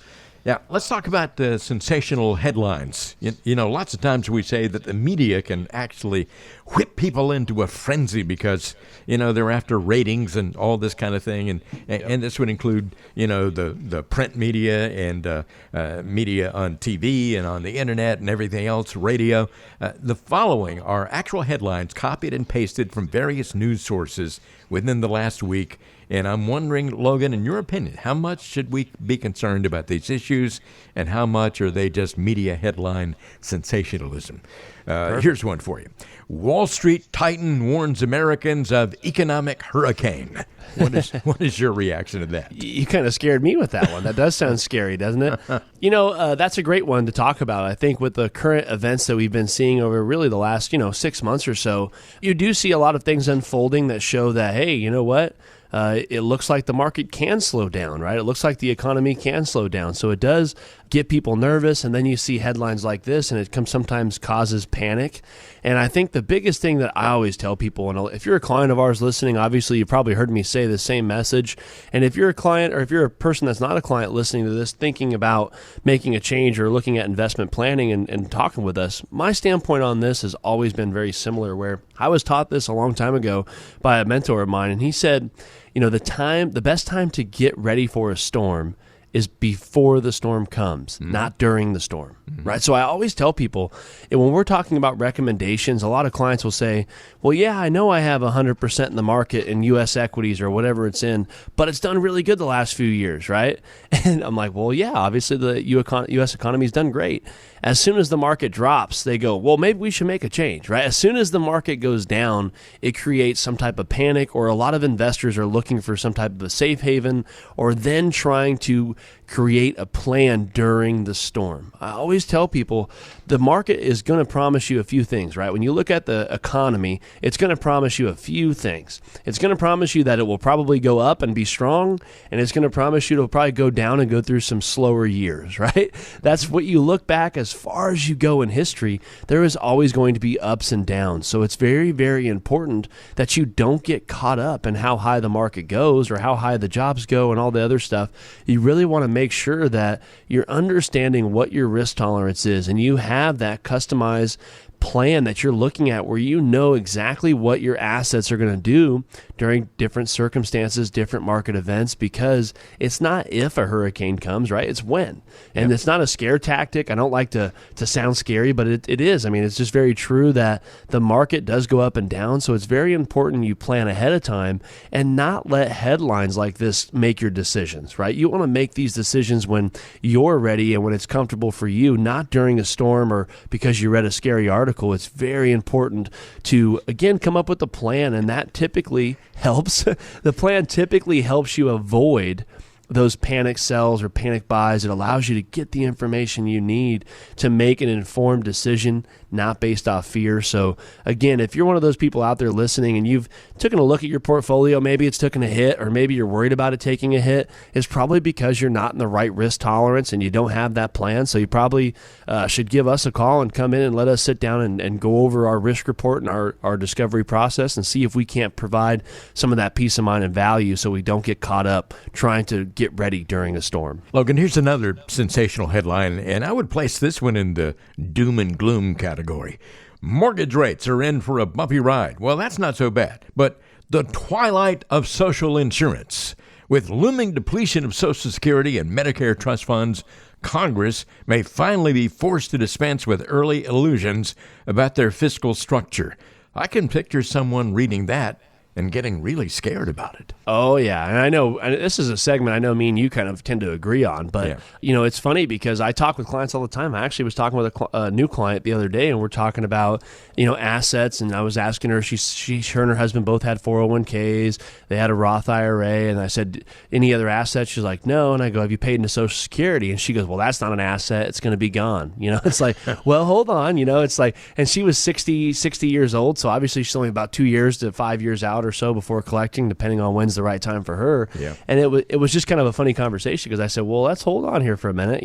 Yeah, let's talk about the sensational headlines. Lots of times we say that the media can actually whip people into a frenzy because, they're after ratings and all this kind of thing. And this would include, the print media and media on TV and on the internet and everything else, radio. The following are actual headlines copied and pasted from various news sources within the last week. And I'm wondering, Logan, in your opinion, how much should we be concerned about these issues and how much are they just media headline sensationalism? Here's one for you. Wall Street Titan warns Americans of economic hurricane. What is your reaction to that? You kind of scared me with that one. That does sound scary, doesn't it? That's a great one to talk about. I think with the current events that we've been seeing over really the last, 6 months or so, you do see a lot of things unfolding that show that, hey, you know what? It looks like the market can slow down, right? It looks like the economy can slow down. So it does get people nervous, and then you see headlines like this, and it sometimes causes panic. And I think the biggest thing that I always tell people, and if you're a client of ours listening, obviously you've probably heard me say the same message. And if you're a client, or if you're a person that's not a client listening to this, thinking about making a change or looking at investment planning and talking with us, my standpoint on this has always been very similar, where I was taught this a long time ago by a mentor of mine, and he said, the best time to get ready for a storm is before the storm comes, not during the storm, right? So I always tell people, and when we're talking about recommendations, a lot of clients will say, well, yeah, I know I have 100% in the market in U.S. equities or whatever it's in, but it's done really good the last few years, right? And I'm like, well, yeah, obviously the U.S. economy's done great. As soon as the market drops, they go, well, maybe we should make a change, right? As soon as the market goes down, it creates some type of panic, or a lot of investors are looking for some type of a safe haven, or then trying to create a plan during the storm. I always tell people the market is going to promise you a few things, right? When you look at the economy, it's going to promise you a few things. It's going to promise you that it will probably go up and be strong, and it's going to promise you it'll probably go down and go through some slower years, right? That's what you look back as far as you go in history, there is always going to be ups and downs. So it's very, very important that you don't get caught up in how high the market goes or how high the jobs go and all the other stuff. You really want to make sure that you're understanding what your risk tolerance is and you have that customized plan that you're looking at where you know exactly what your assets are going to do during different circumstances, different market events, because it's not if a hurricane comes, right? It's when. And It's not a scare tactic. I don't like to sound scary, but it is. I mean, it's just very true that the market does go up and down. So it's very important you plan ahead of time and not let headlines like this make your decisions, right? You want to make these decisions when you're ready and when it's comfortable for you, not during a storm or because you read a scary article. It's very important to, again, come up with a plan, and that typically helps. The plan typically helps you avoid those panic sells or panic buys. It allows you to get the information you need to make an informed decision, not based off fear. So again, if you're one of those people out there listening and you've taken a look at your portfolio, maybe it's taken a hit or maybe you're worried about it taking a hit, it's probably because you're not in the right risk tolerance and you don't have that plan. So you probably should give us a call and come in and let us sit down and go over our risk report and our discovery process and see if we can't provide some of that peace of mind and value so we don't get caught up trying to get ready during a storm. Logan, here's another sensational headline, and I would place this one in the doom and gloom category. Mortgage rates are in for a bumpy ride. Well, that's not so bad. But the twilight of social insurance. With looming depletion of Social Security and Medicare trust funds, Congress may finally be forced to dispense with early illusions about their fiscal structure. I can picture someone reading that and getting really scared about it. Oh, yeah. And I know, and this is a segment I know me and you kind of tend to agree on, but, it's funny because I talk with clients all the time. I actually was talking with a new client the other day, and we're talking about, assets, and I was asking her, her and her husband both had 401ks. They had a Roth IRA, and I said, any other assets? She's like, no. And I go, have you paid into Social Security? And she goes, well, that's not an asset. It's going to be gone. It's like, well, hold on. It's like, and she was 60 years old, so obviously she's only about 2 years to 5 years out or so before collecting, depending on when's the right time for her. Yeah. And it was just kind of a funny conversation because I said, well, let's hold on here for a minute.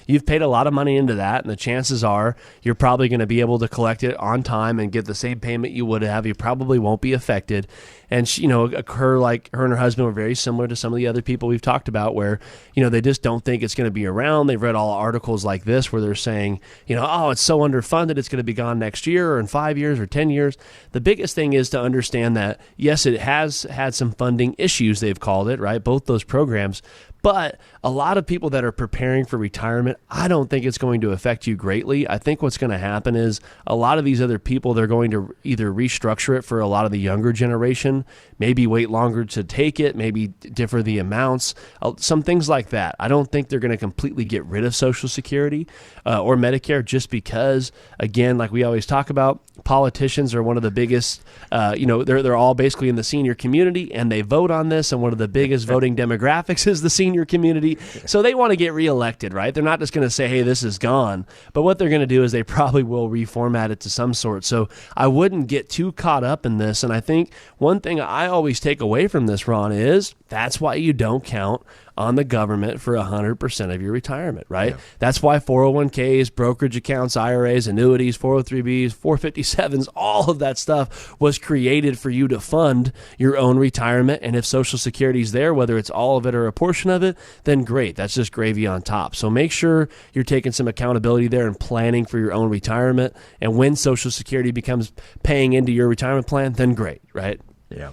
You've paid a lot of money into that, and the chances are you're probably going to be able to collect it on time and get the same payment you would have. You probably won't be affected. And she, her and her husband were very similar to some of the other people we've talked about where, they just don't think it's going to be around. They've read all articles like this where they're saying, oh, it's so underfunded, it's going to be gone next year or in 5 years or 10 years. The biggest thing is to understand that, yes, it has had some funding issues, they've called it, right? Both those programs. But a lot of people that are preparing for retirement, I don't think it's going to affect you greatly. I think what's going to happen is a lot of these other people, they're going to either restructure it for a lot of the younger generation, maybe wait longer to take it, maybe differ the amounts, some things like that. I don't think they're going to completely get rid of Social Security or Medicare just because, again, like we always talk about, politicians are one of the biggest, they're all basically in the senior community and they vote on this, and one of the biggest voting demographics is the senior community. So they want to get reelected, right? They're not just going to say, hey, this is gone. But what they're going to do is they probably will reformat it to some sort. So I wouldn't get too caught up in this. And I think one thing I always take away from this, Ron, is that's why you don't count on the government for 100% of your retirement, right? Yeah. That's why 401ks, brokerage accounts, IRAs, annuities, 403bs, 457s, all of that stuff was created for you to fund your own retirement. And if Social Security is there, whether it's all of it or a portion of it, then great. That's just gravy on top. So make sure you're taking some accountability there and planning for your own retirement. And when Social Security becomes paying into your retirement plan, then great, right? Yeah.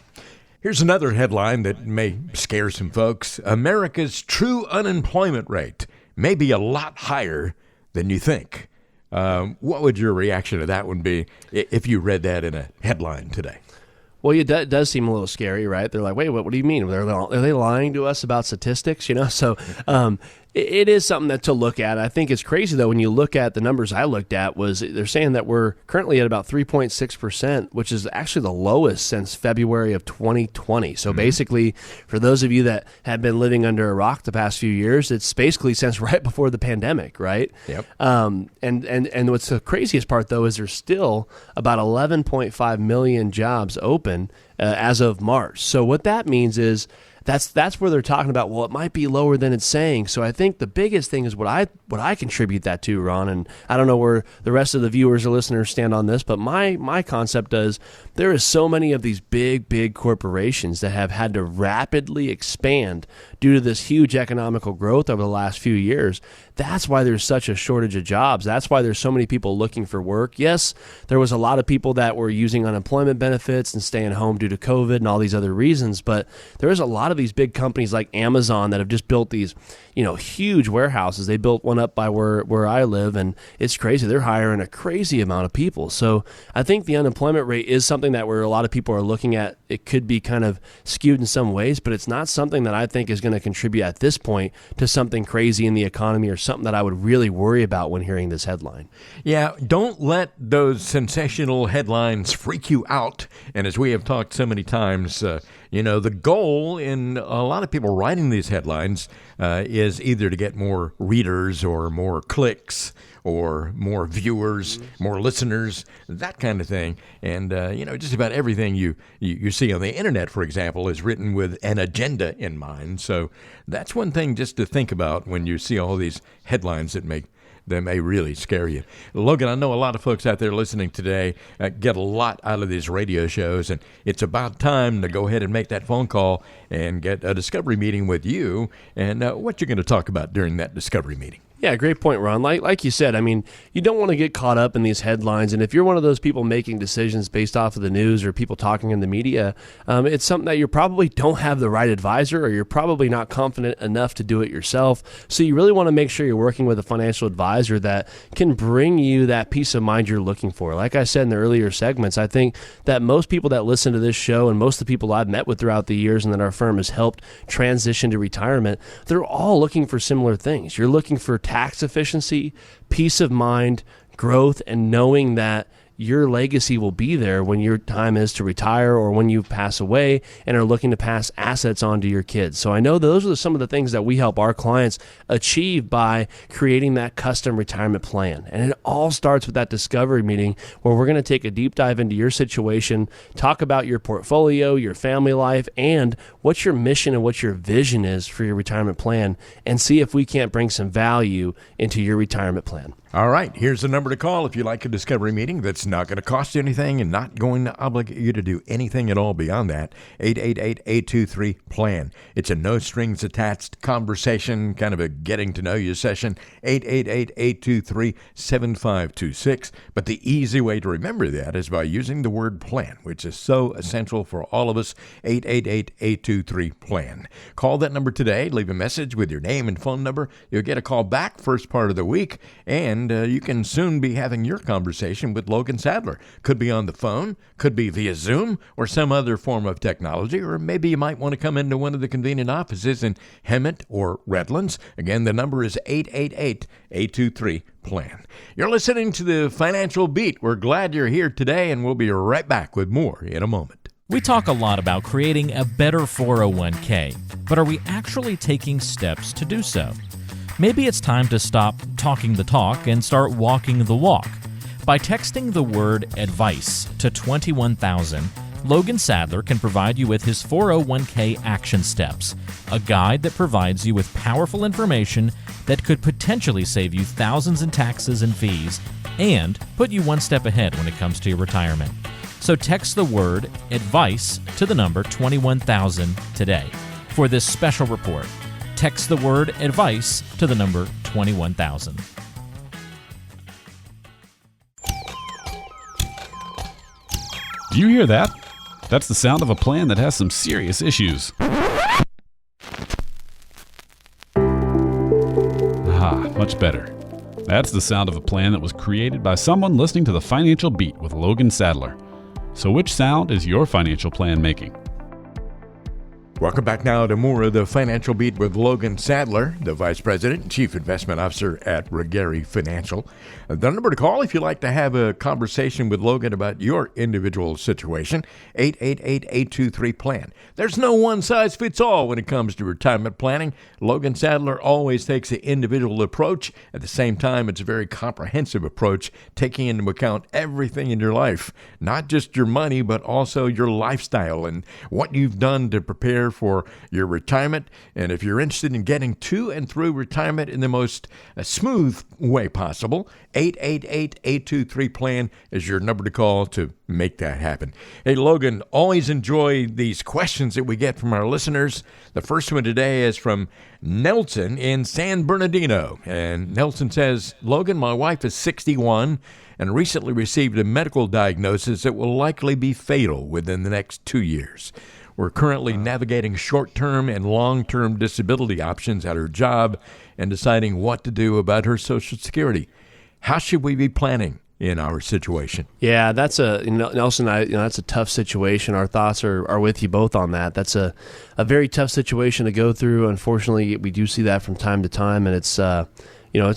Here's another headline that may scare some folks. America's true unemployment rate may be a lot higher than you think. What would your reaction to that one be if you read that in a headline today? Well, it does seem a little scary, right? They're like, wait, what do you mean? Are they lying to us about statistics? So It is something to look at. I think it's crazy, though, when you look at the numbers I looked at, was they're saying that we're currently at about 3.6%, which is actually the lowest since February of 2020. So basically, for those of you that have been living under a rock the past few years, it's basically since right before the pandemic, right? Yep. And what's the craziest part, though, is there's still about 11.5 million jobs open as of March. So what that means is that's where they're talking about, well, it might be lower than it's saying. So I think the biggest thing is what I contribute that to, Ron, and I don't know where the rest of the viewers or listeners stand on this, but my concept is there is so many of these big corporations that have had to rapidly expand due to this huge economical growth over the last few years. That's why there's such a shortage of jobs. That's why there's so many people looking for work. Yes, there was a lot of people that were using unemployment benefits and staying home due to COVID and all these other reasons, but there is a lot of these big companies like Amazon that have just built these, huge warehouses. They built one up by where I live, and it's crazy. They're hiring a crazy amount of people. So I think the unemployment rate is something that where a lot of people are looking at. It could be kind of skewed in some ways, but it's not something that I think is going to contribute at this point to something crazy in the economy or something that I would really worry about when hearing this headline. Yeah, don't let those sensational headlines freak you out. And as we have talked so many times, the goal in a lot of people writing these headlines is either to get more readers or more clicks or more viewers, more listeners, that kind of thing. And, just about everything you see on the internet, for example, is written with an agenda in mind. So that's one thing just to think about when you see all these headlines that may really scare you. Logan, I know a lot of folks out there listening today get a lot out of these radio shows, and it's about time to go ahead and make that phone call and get a discovery meeting with you. And what you're going to talk about during that discovery meeting. Yeah, great point, Ron. Like you said, I mean, you don't want to get caught up in these headlines. And if you're one of those people making decisions based off of the news or people talking in the media, it's something that you probably don't have the right advisor, or you're probably not confident enough to do it yourself. So you really want to make sure you're working with a financial advisor that can bring you that peace of mind you're looking for. Like I said in the earlier segments, I think that most people that listen to this show and most of the people I've met with throughout the years and that our firm has helped transition to retirement, they're all looking for similar things. You're looking for tax efficiency, peace of mind, growth, and knowing that your legacy will be there when your time is to retire or when you pass away and are looking to pass assets on to your kids. So I know those are some of the things that we help our clients achieve by creating that custom retirement plan. And it all starts with that discovery meeting where we're going to take a deep dive into your situation, talk about your portfolio, your family life, and what your mission and what your vision is for your retirement plan, and see if we can't bring some value into your retirement plan. All right, here's the number to call if you like a discovery meeting that's not going to cost you anything and not going to obligate you to do anything at all beyond that. 888-823-PLAN. It's a no-strings-attached conversation, kind of a getting-to-know-you session. 888-823-7526. But the easy way to remember that is by using the word PLAN, which is so essential for all of us. 888-823-PLAN. Call that number today. Leave a message with your name and phone number. You'll get a call back first part of the week, and you can soon be having your conversation with Logan Sadler. Could be on the phone, could be via Zoom or some other form of technology, or maybe you might want to come into one of the convenient offices in Hemet or Redlands. Again, the number is 888-823-PLAN. You're listening to the Financial Beat. We're glad you're here today, and we'll be right back with more in a moment. We talk a lot about creating a better 401k, but are we actually taking steps to do so? Maybe it's time to stop talking the talk and start walking the walk. By texting the word advice to 21,000, Logan Sadler can provide you with his 401k action steps, a guide that provides you with powerful information that could potentially save you thousands in taxes and fees and put you one step ahead when it comes to your retirement. So text the word advice to the number 21,000 today. For this special report, text the word advice to the number 21,000. Do you hear that? That's the sound of a plan that has some serious issues. Much better. That's the sound of a plan that was created by someone listening to the Financial Beat with Logan Sadler. So which sound is your financial plan making? Welcome back now to more of the Financial Beat with Logan Sadler, the Vice President and Chief Investment Officer at Regary Financial. The number to call if you'd like to have a conversation with Logan about your individual situation, 888-823-PLAN. There's no one-size-fits-all when it comes to retirement planning. Logan Sadler always takes an individual approach. At the same time, it's a very comprehensive approach, taking into account everything in your life, not just your money, but also your lifestyle and what you've done to prepare for your retirement. And if you're interested in getting to and through retirement in the most smooth way possible, 888-823-PLAN is your number to call to make that happen. Hey, Logan, always enjoy these questions that we get from our listeners. The first one today is from Nelson in San Bernardino. And Nelson says, Logan, my wife is 61 and recently received a medical diagnosis that will likely be fatal within the next 2 years. We're currently navigating short-term and long-term disability options at her job and deciding what to do about her Social Security. How should we be planning in our situation? Yeah, Nelson, that's a tough situation. Our thoughts are with you both on that. That's a very tough situation to go through. Unfortunately, we do see that from time to time, and it's a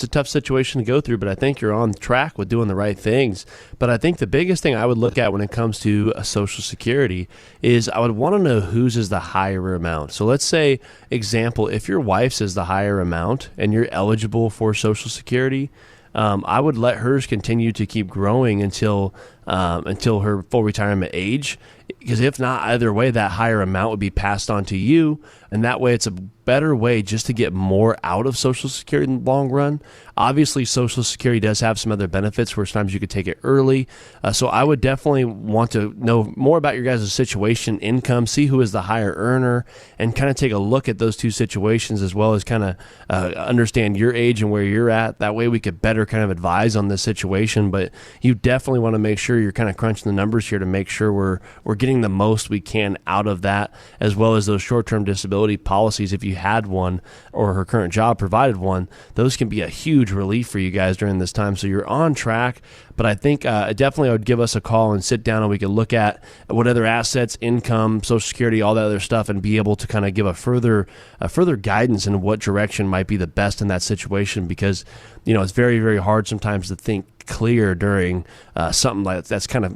tough situation to go through, but I think you're on track with doing the right things. But I think the biggest thing I would look at when it comes to a Social Security is I would want to know whose is the higher amount. So let's say, example, if your wife's is the higher amount and you're eligible for Social Security, I would let hers continue to keep growing until her full retirement age. Because if not, either way, that higher amount would be passed on to you. And that way, it's a better way just to get more out of Social Security in the long run. Obviously, Social Security does have some other benefits where sometimes you could take it early. So I would definitely want to know more about your guys' situation, income, see who is the higher earner, and kind of take a look at those two situations as well as kind of understand your age and where you're at. That way we could better kind of advise on this situation. But you definitely want to make sure you're kind of crunching the numbers here to make sure we're getting the most we can out of that, as well as those short-term disability policies. If you had one or her current job provided one, those can be a huge relief for you guys during this time. So you're on track. But I think definitely I would give us a call and sit down and we could look at what other assets, income, Social Security, all that other stuff, and be able to kind of give a further guidance in what direction might be the best in that situation. Because it's very, very hard sometimes to think clear during something like that's kind of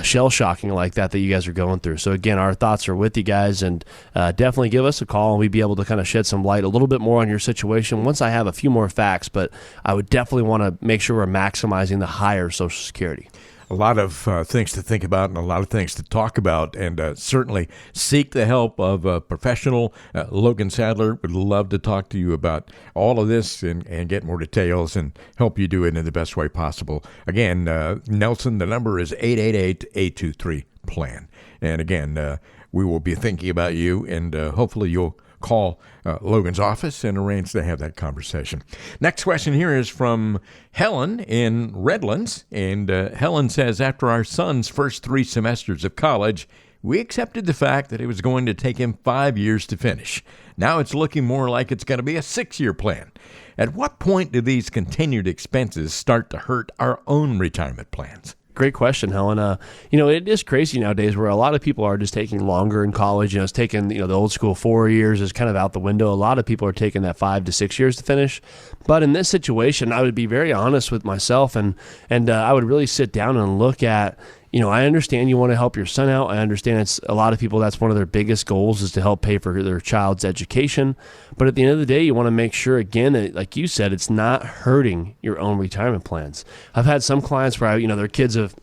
shell shocking like that you guys are going through. So again, our thoughts are with you guys, and definitely give us a call and we'd be able to kind of shed some light a little bit more on your situation once I have a few more facts. But I would definitely want to make sure we're maximizing the higher Social Security. A lot of things to think about and a lot of things to talk about, and certainly seek the help of a professional. Logan Sadler would love to talk to you about all of this and get more details and help you do it in the best way possible. Again, Nelson, the number is 888-823-PLAN. And again, we will be thinking about you, and hopefully you'll call Logan's office and arrange to have that conversation. Next question here is from Helen in Redlands. And Helen says, after our son's first 3 semesters of college, we accepted the fact that it was going to take him 5 years to finish. Now it's looking more like it's going to be a 6-year plan. At what point do these continued expenses start to hurt our own retirement plans? Great question, Helen. It is crazy nowadays where a lot of people are just taking longer in college. It's taking, the old school 4 years is kind of out the window. A lot of people are taking that 5 to 6 years to finish. But in this situation, I would be very honest with myself and I would really sit down and look at, I understand you want to help your son out. I understand it's a lot of people, that's one of their biggest goals is to help pay for their child's education. But at the end of the day, you want to make sure, again, that, like you said, it's not hurting your own retirement plans. I've had some clients where, their kids have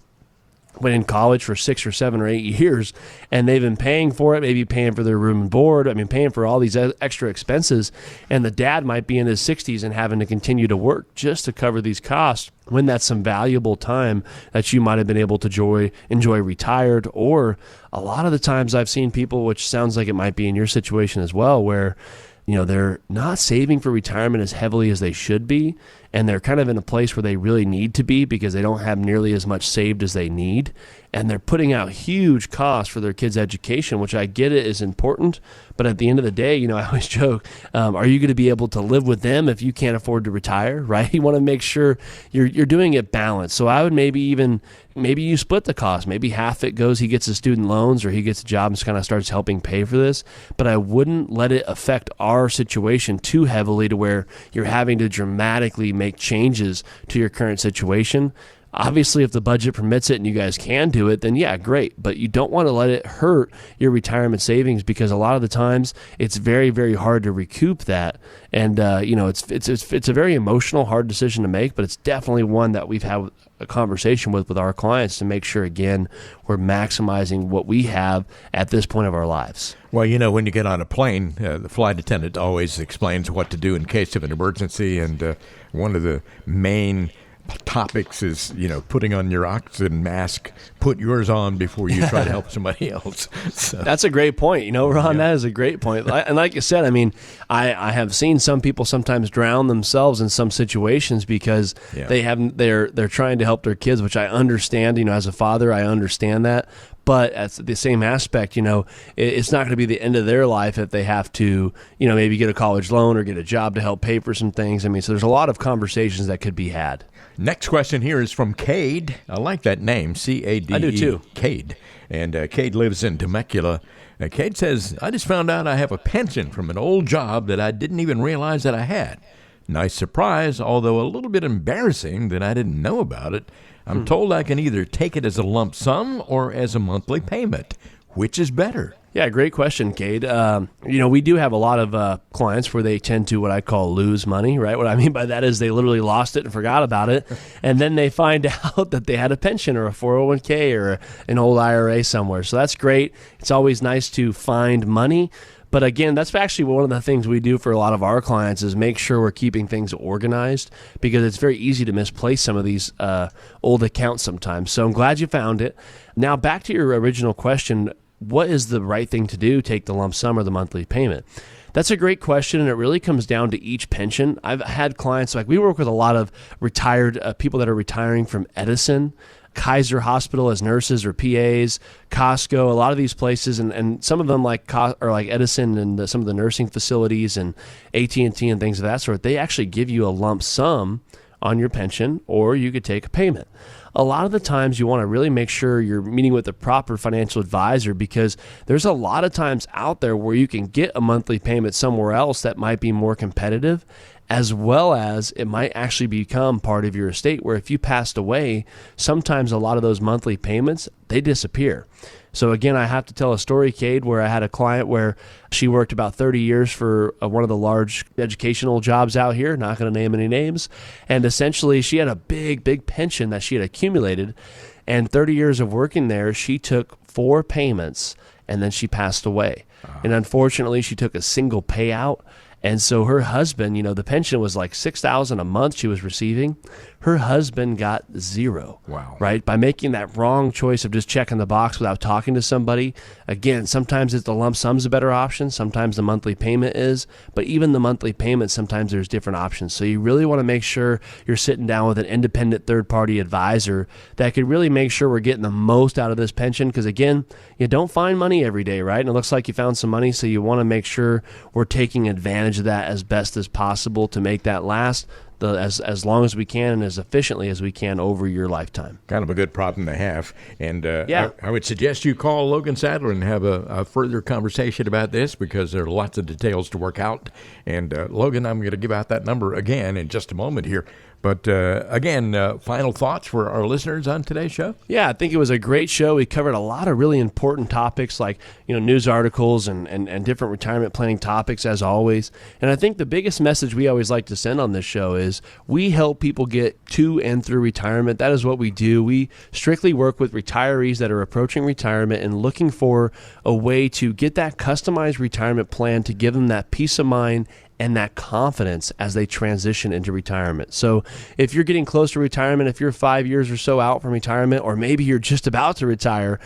been in college for 6 or 7 or 8 years, and they've been paying for it, maybe paying for their room and board, paying for all these extra expenses, and the dad might be in his 60s and having to continue to work just to cover these costs, when that's some valuable time that you might have been able to enjoy retired. Or a lot of the times I've seen people, which sounds like it might be in your situation as well, where they're not saving for retirement as heavily as they should be. and they're kind of in a place where they really need to be because they don't have nearly as much saved as they need. And they're putting out huge costs for their kids' education, which I get it is important. But at the end of the day, I always joke, are you going to be able to live with them if you can't afford to retire, right? You want to make sure you're doing it balanced. So I would maybe you split the cost. Maybe half it goes, he gets the student loans or he gets a job and kind of starts helping pay for this. But I wouldn't let it affect our situation too heavily to where you're having to dramatically make changes to your current situation. Obviously, if the budget permits it and you guys can do it, then yeah, great. But you don't want to let it hurt your retirement savings because a lot of the times it's very, very hard to recoup that. And it's a very emotional, hard decision to make, but it's definitely one that we've had a conversation with our clients to make sure, again, we're maximizing what we have at this point of our lives. Well, when you get on a plane, the flight attendant always explains what to do in case of an emergency, and one of the main topics is, putting on your oxygen mask. Put yours on before you try to help somebody else. So. That's a great point. Ron, That is a great point. And like you said, I have seen some people sometimes drown themselves in some situations because they're trying to help their kids, which I understand. As a father, I understand that. But at the same aspect, it's not going to be the end of their life if they have to, maybe get a college loan or get a job to help pay for some things. So there's a lot of conversations that could be had. Next question here is from Cade. I like that name, C-A-D-E. I do too. Cade. And Cade lives in Temecula. Cade says, I just found out I have a pension from an old job that I didn't even realize that I had. Nice surprise, although a little bit embarrassing that I didn't know about it. I'm told I can either take it as a lump sum or as a monthly payment. Which is better? Yeah, great question, Cade. We do have a lot of clients where they tend to what I call lose money, right? What I mean by that is they literally lost it and forgot about it, and then they find out that they had a pension or a 401k or an old IRA somewhere. So that's great. It's always nice to find money. But again, that's actually one of the things we do for a lot of our clients is make sure we're keeping things organized because it's very easy to misplace some of these old accounts sometimes. So I'm glad you found it. Now back to your original question, what is the right thing to do? Take the lump sum or the monthly payment? That's a great question, and it really comes down to each pension. I've had clients, we work with a lot of retired people that are retiring from Edison, Kaiser Hospital as nurses or PAs, Costco, a lot of these places, and some of them like Edison and some of the nursing facilities and AT&T and things of that sort, they actually give you a lump sum on your pension, or you could take a payment. A lot of the times you want to really make sure you're meeting with the proper financial advisor because there's a lot of times out there where you can get a monthly payment somewhere else that might be more competitive, as well as it might actually become part of your estate where if you passed away, sometimes a lot of those monthly payments, they disappear. So again, I have to tell a story, Cade, where I had a client where she worked about 30 years for one of the large educational jobs out here, not going to name any names, and essentially she had a big pension that she had accumulated, and 30 years of working there, she took 4 payments, and then she passed away. And unfortunately, she took a single payout. And so her husband, the pension was like $6,000 a month she was receiving. Her husband got 0. Wow. Right? By making that wrong choice of just checking the box without talking to somebody. Again, sometimes it's the lump sum's a better option. Sometimes the monthly payment is. But even the monthly payment, sometimes there's different options. So you really want to make sure you're sitting down with an independent third-party advisor that could really make sure we're getting the most out of this pension. Because again, you don't find money every day, right? And it looks like you found some money, so you want to make sure we're taking advantage of that as best as possible to make that last as long as we can and as efficiently as we can over your lifetime. Kind of a good problem to have. And I would suggest you call Logan Sadler and have a further conversation about this because there are lots of details to work out. And Logan, I'm going to give out that number again in just a moment here. But again, final thoughts for our listeners on today's show? Yeah, I think it was a great show. We covered a lot of really important topics like news articles and different retirement planning topics as always. And I think the biggest message we always like to send on this show is we help people get to and through retirement. That is what we do. We strictly work with retirees that are approaching retirement and looking for a way to get that customized retirement plan to give them that peace of mind and that confidence as they transition into retirement. So if you're getting close to retirement, if you're 5 years or so out from retirement, or maybe you're just about to retire,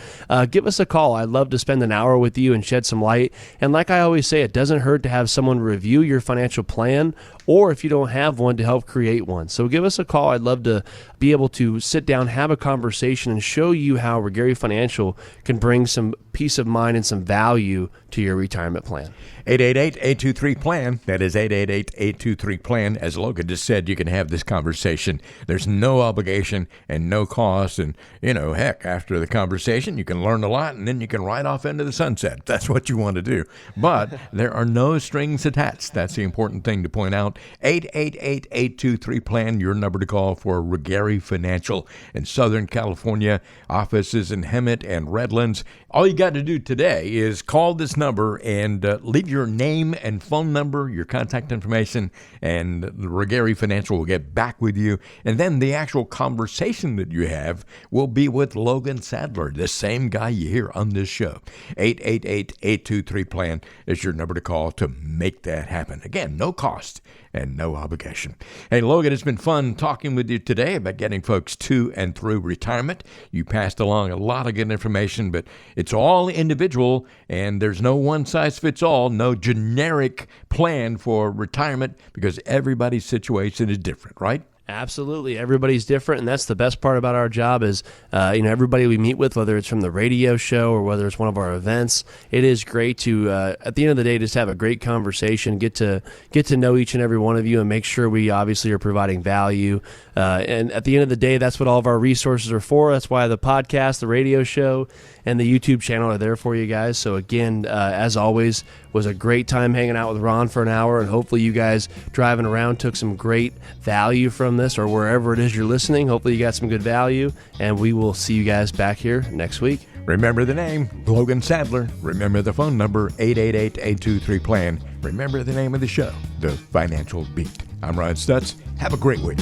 give us a call. I'd love to spend an hour with you and shed some light. And like I always say, it doesn't hurt to have someone review your financial plan or if you don't have one, to help create one. So give us a call. I'd love to be able to sit down, have a conversation, and show you how Regary Financial can bring some peace of mind and some value to your retirement plan. 888-823-PLAN. That is 888-823-PLAN. As Logan just said, you can have this conversation. There's no obligation and no cost. And, heck, after the conversation, you can learn a lot, and then you can ride off into the sunset. That's what you want to do. But there are no strings attached. That's the important thing to point out. 888-823-PLAN, your number to call for Regary Financial in Southern California. Offices in Hemet and Redlands. All you got to do today is call this number and leave your name and phone number, your contact information, and Regary Financial will get back with you. And then the actual conversation that you have will be with Logan Sadler, the same guy you hear on this show. 888-823-PLAN is your number to call to make that happen. Again, no cost and no obligation. Hey, Logan, it's been fun talking with you today about getting folks to and through retirement. You passed along a lot of good information, but it's all individual, and there's no one-size-fits-all, no generic plan for retirement because everybody's situation is different, right? Absolutely. Everybody's different, and that's the best part about our job is, everybody we meet with, whether it's from the radio show or whether it's one of our events, it is great to, at the end of the day, just have a great conversation, get to know each and every one of you and make sure we obviously are providing value. And at the end of the day, that's what all of our resources are for. That's why the podcast, the radio show, and the YouTube channel are there for you guys. So again, as always, was a great time hanging out with Ron for an hour, and hopefully you guys driving around took some great value from this, or wherever it is you're listening. Hopefully you got some good value, and we will see you guys back here next week. Remember the name, Logan Sadler. Remember the phone number, 888-823-PLAN. Remember the name of the show, The Financial Beat. I'm Ryan Stutz. Have a great week.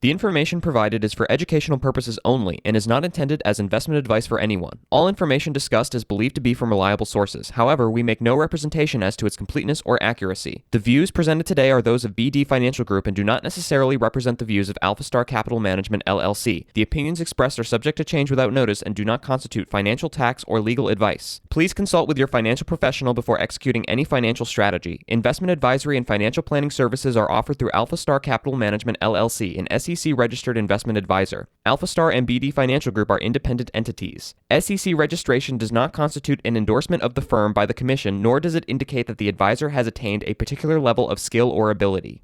The information provided is for educational purposes only and is not intended as investment advice for anyone. All information discussed is believed to be from reliable sources. However, we make no representation as to its completeness or accuracy. The views presented today are those of BD Financial Group and do not necessarily represent the views of AlphaStar Capital Management, LLC. The opinions expressed are subject to change without notice and do not constitute financial, tax, or legal advice. Please consult with your financial professional before executing any financial strategy. Investment advisory and financial planning services are offered through AlphaStar Capital Management, LLC, an SEC-registered investment advisor. AlphaStar and BD Financial Group are independent entities. SEC registration does not constitute an endorsement of the firm by the Commission, nor does it indicate that the advisor has attained a particular level of skill or ability.